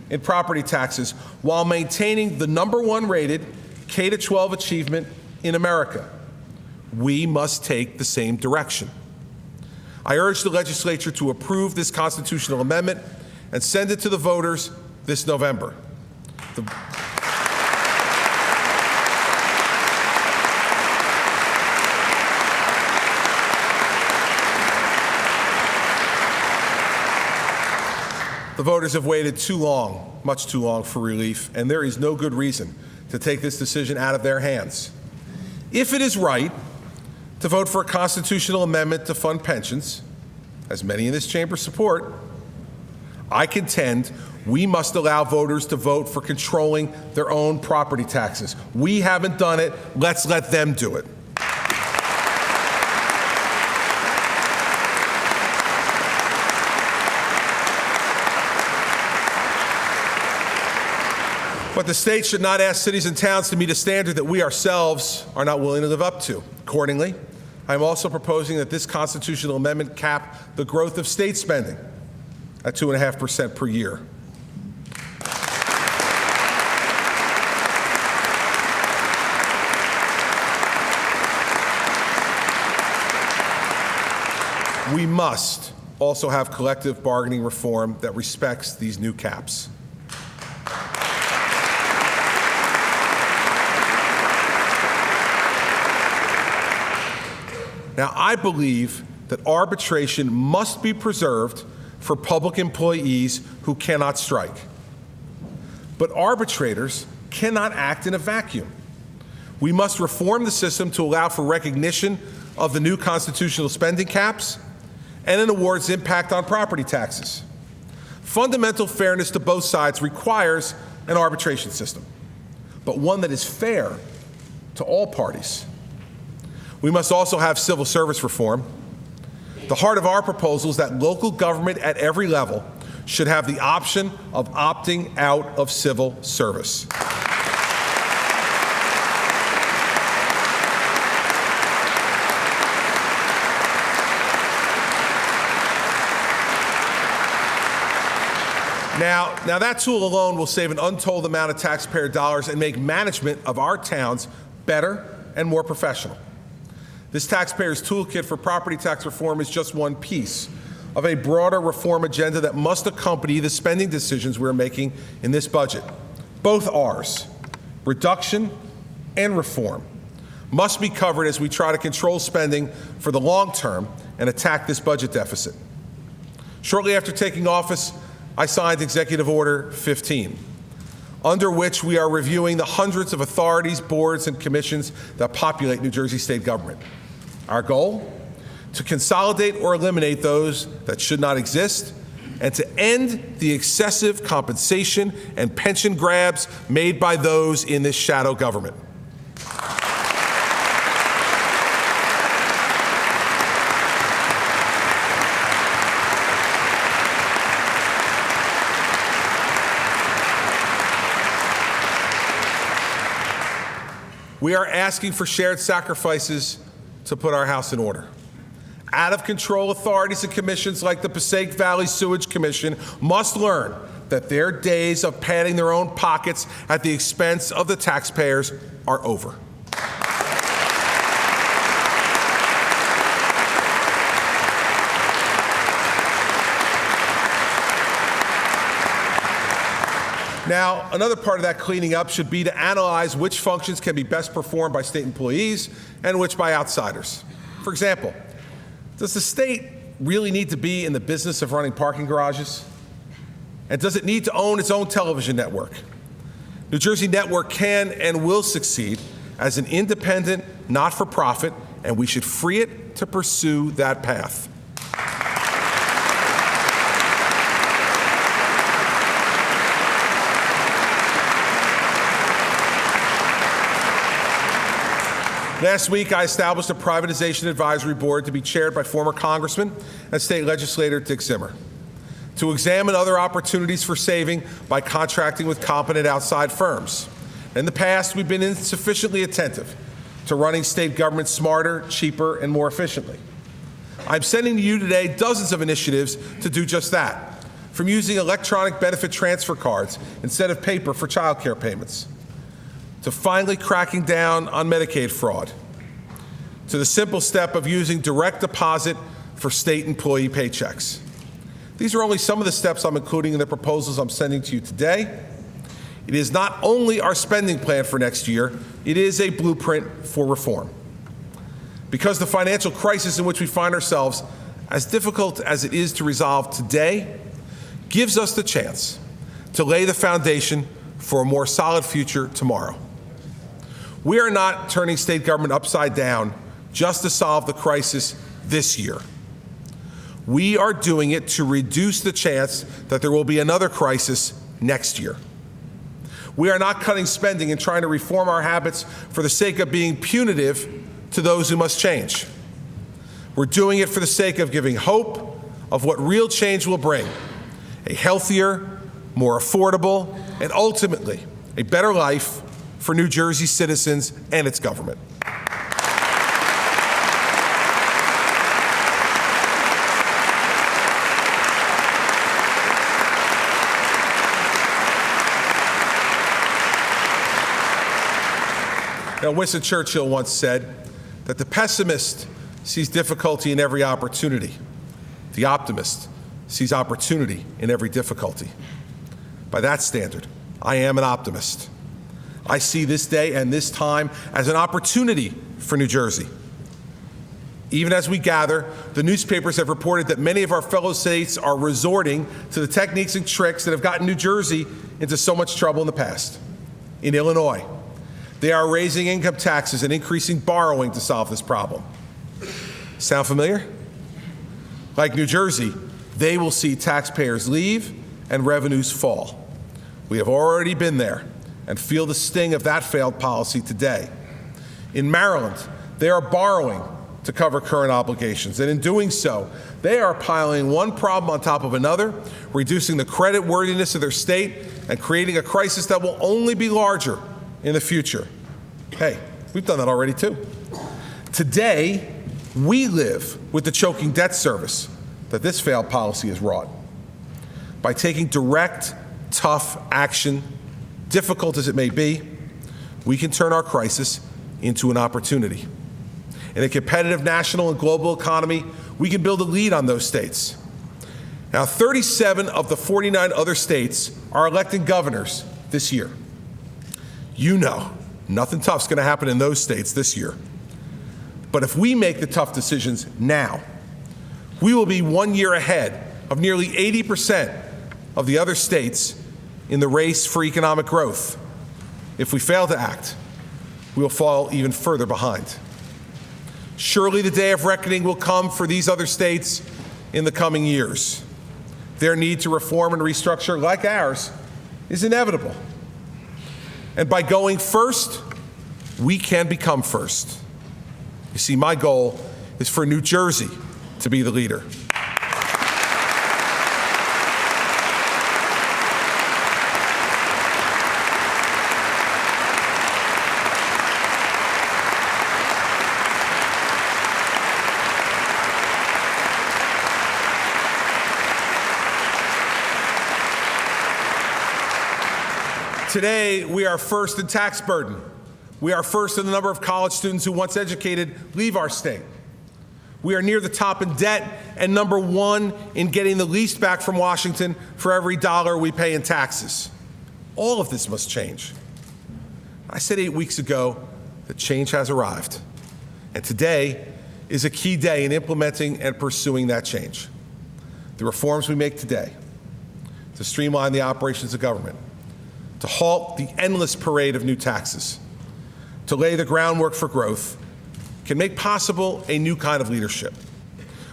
in property taxes while maintaining the #1 rated K-12 achievement in America. We must take the same direction. I urge the legislature to approve this constitutional amendment and send it to the voters this November. The voters have waited too long, much too long, for relief, and there is no good reason to take this decision out of their hands. If it is right to vote for a constitutional amendment to fund pensions, as many in this chamber support, I contend we must allow voters to vote for controlling their own property taxes. We haven't done it. Let's let them do it. But the state should not ask cities and towns to meet a standard that we ourselves are not willing to live up to. Accordingly, I am also proposing that this constitutional amendment cap the growth of state spending at 2.5% per year. We must also have collective bargaining reform that respects these new caps. Now, I believe that arbitration must be preserved for public employees who cannot strike. But arbitrators cannot act in a vacuum. We must reform the system to allow for recognition of the new constitutional spending caps and an award's impact on property taxes. Fundamental fairness to both sides requires an arbitration system, but one that is fair to all parties. We must also have civil service reform. The heart of our proposal is that local government at every level should have the option of opting out of civil service. Now that tool alone will save an untold amount of taxpayer dollars and make management of our towns better and more professional. This taxpayer's toolkit for property tax reform is just one piece of a broader reform agenda that must accompany the spending decisions we're making in this budget. Both R's, reduction and reform, must be covered as we try to control spending for the long term and attack this budget deficit. Shortly after taking office, I signed Executive Order 15, under which we are reviewing the hundreds of authorities, boards, and commissions that populate New Jersey state government. Our goal? To consolidate or eliminate those that should not exist and to end the excessive compensation and pension grabs made by those in this shadow government. We are asking for shared sacrifices to put our house in order. Out-of-control authorities and commissions like the Passaic Valley Sewage Commission must learn that their days of padding their own pockets at the expense of the taxpayers are over. Now, another part of that cleaning up should be to analyze which functions can be best performed by state employees and which by outsiders. For example, does the state really need to be in the business of running parking garages? And does it need to own its own television network? New Jersey Network can and will succeed as an independent, not-for-profit, and we should free it to pursue that path. Last week, I established a privatization advisory board to be chaired by former Congressman and State Legislator Dick Zimmer to examine other opportunities for saving by contracting with competent outside firms. In the past, we've been insufficiently attentive to running state government smarter, cheaper, and more efficiently. I'm sending to you today dozens of initiatives to do just that, from using electronic benefit transfer cards instead of paper for child care payments, to finally cracking down on Medicaid fraud, to the simple step of using direct deposit for state employee paychecks. These are only some of the steps I'm including in the proposals I'm sending to you today. It is not only our spending plan for next year, it is a blueprint for reform. Because the financial crisis in which we find ourselves, as difficult as it is to resolve today, gives us the chance to lay the foundation for a more solid future tomorrow. We are not turning state government upside down just to solve the crisis this year. We are doing it to reduce the chance that there will be another crisis next year. We are not cutting spending and trying to reform our habits for the sake of being punitive to those who must change. We're doing it for the sake of giving hope of what real change will bring: a healthier, more affordable, and ultimately a better life for New Jersey citizens and its government. Now, Winston Churchill once said that the pessimist sees difficulty in every opportunity. The optimist sees opportunity in every difficulty. By that standard, I am an optimist. I see this day and this time as an opportunity for New Jersey. Even as we gather, the newspapers have reported that many of our fellow states are resorting to the techniques and tricks that have gotten New Jersey into so much trouble in the past. In Illinois, they are raising income taxes and increasing borrowing to solve this problem. Sound familiar? Like New Jersey, they will see taxpayers leave and revenues fall. We have already been there and feel the sting of that failed policy today. In Maryland, they are borrowing to cover current obligations, and in doing so, they are piling one problem on top of another, reducing the credit worthiness of their state and creating a crisis that will only be larger in the future. Hey, we've done that already too. Today, we live with the choking debt service that this failed policy has wrought. By taking direct, tough action, difficult as it may be, we can turn our crisis into an opportunity. In a competitive national and global economy, we can build a lead on those states. Now, 37 of the 49 other states are electing governors this year. You know, nothing tough's going to happen in those states this year. But if we make the tough decisions now, we will be 1 year ahead of nearly 80% of the other states in the race for economic growth. If we fail to act, we will fall even further behind. Surely the day of reckoning will come for these other states in the coming years. Their need to reform and restructure, like ours, is inevitable. And by going first, we can become first. You see, my goal is for New Jersey to be the leader. Today, we are first in tax burden. We are first in the number of college students who, once educated, leave our state. We are near the top in debt and number one in getting the least back from Washington for every dollar we pay in taxes. All of this must change. I said 8 weeks ago that change has arrived. And today is a key day in implementing and pursuing that change. The reforms we make today to streamline the operations of government, to halt the endless parade of new taxes, to lay the groundwork for growth, can make possible a new kind of leadership,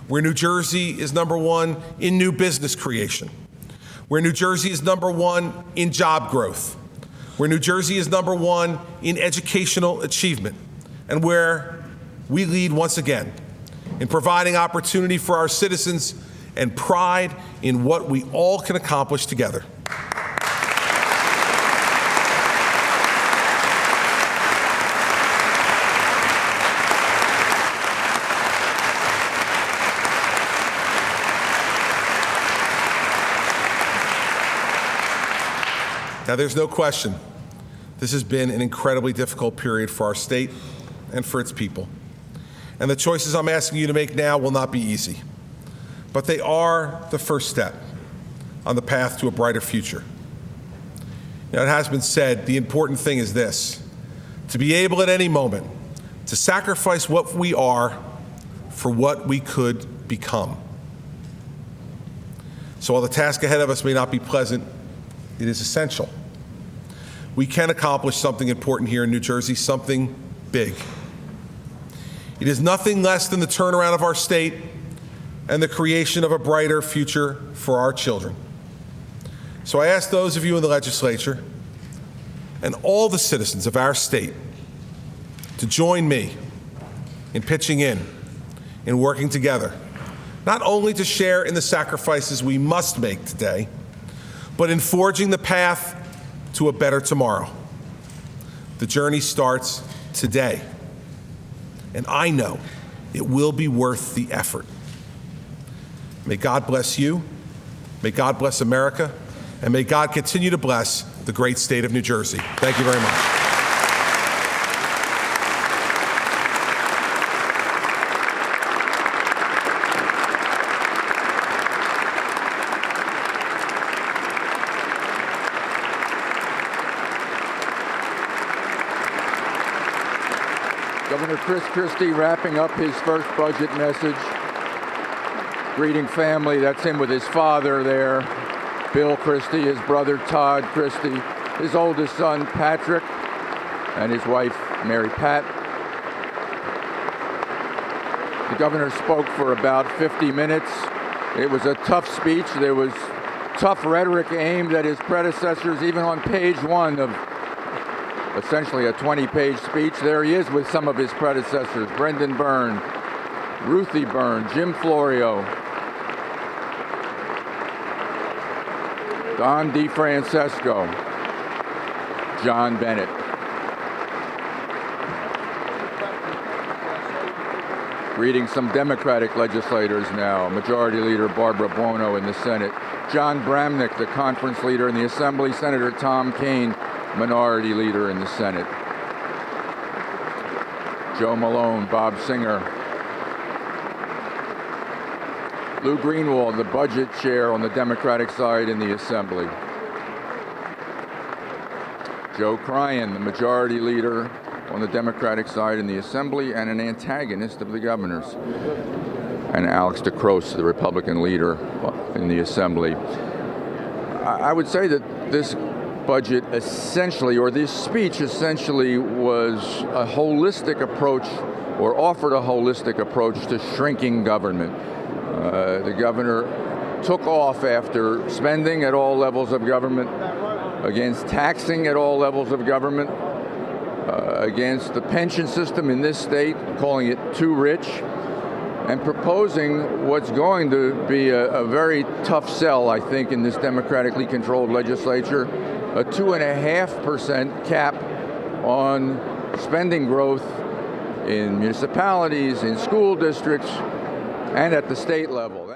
where New Jersey is number one in new business creation, where New Jersey is number one in job growth, where New Jersey is number one in educational achievement, and where we lead once again in providing opportunity for our citizens and pride in what we all can accomplish together. Now, there's no question this has been an incredibly difficult period for our state and for its people. And the choices I'm asking you to make now will not be easy. But they are the first step on the path to a brighter future. Now, it has been said, the important thing is this: to be able at any moment to sacrifice what we are for what we could become. So while the task ahead of us may not be pleasant, it is essential. We can accomplish something important here in New Jersey, something big. It is nothing less than the turnaround of our state and the creation of a brighter future for our children. So I ask those of you in the legislature and all the citizens of our state to join me in pitching in working together, not only to share in the sacrifices we must make today, but in forging the path to a better tomorrow. The journey starts today, and I know it will be worth the effort. May God bless you, may God bless America, and may God continue to bless the great state of New Jersey. Thank you very much. Governor Christie wrapping up his first budget message. Greeting family, that's him with his father there, Bill Christie, his brother Todd Christie, his oldest son Patrick, and his wife Mary Pat. The governor spoke for about 50 minutes. It was a tough speech. There was tough rhetoric aimed at his predecessors, even on page one of essentially a 20-page speech. There he is with some of his predecessors: Brendan Byrne, Ruthie Byrne, Jim Florio, Don DeFrancesco, John Bennett. Greeting some Democratic legislators now: Majority Leader Barbara Buono in the Senate, John Bramnick, the conference leader in the Assembly, Senator Tom Kean, Minority Leader in the Senate, Joe Malone, Bob Singer, Lou Greenwald, the Budget Chair on the Democratic side in the Assembly, Joe Cryan, the Majority Leader on the Democratic side in the Assembly and an antagonist of the governor's, and Alex DeCroce, the Republican leader in the Assembly. I would say that this budget essentially, or this speech essentially, was a holistic approach, or offered a holistic approach to shrinking government. The governor took off after spending at all levels of government, against taxing at all levels of government, against the pension system in this state, calling it too rich, and proposing what's going to be a very tough sell, I think, in this democratically controlled legislature, a 2.5% cap on spending growth in municipalities, in school districts, and at the state level.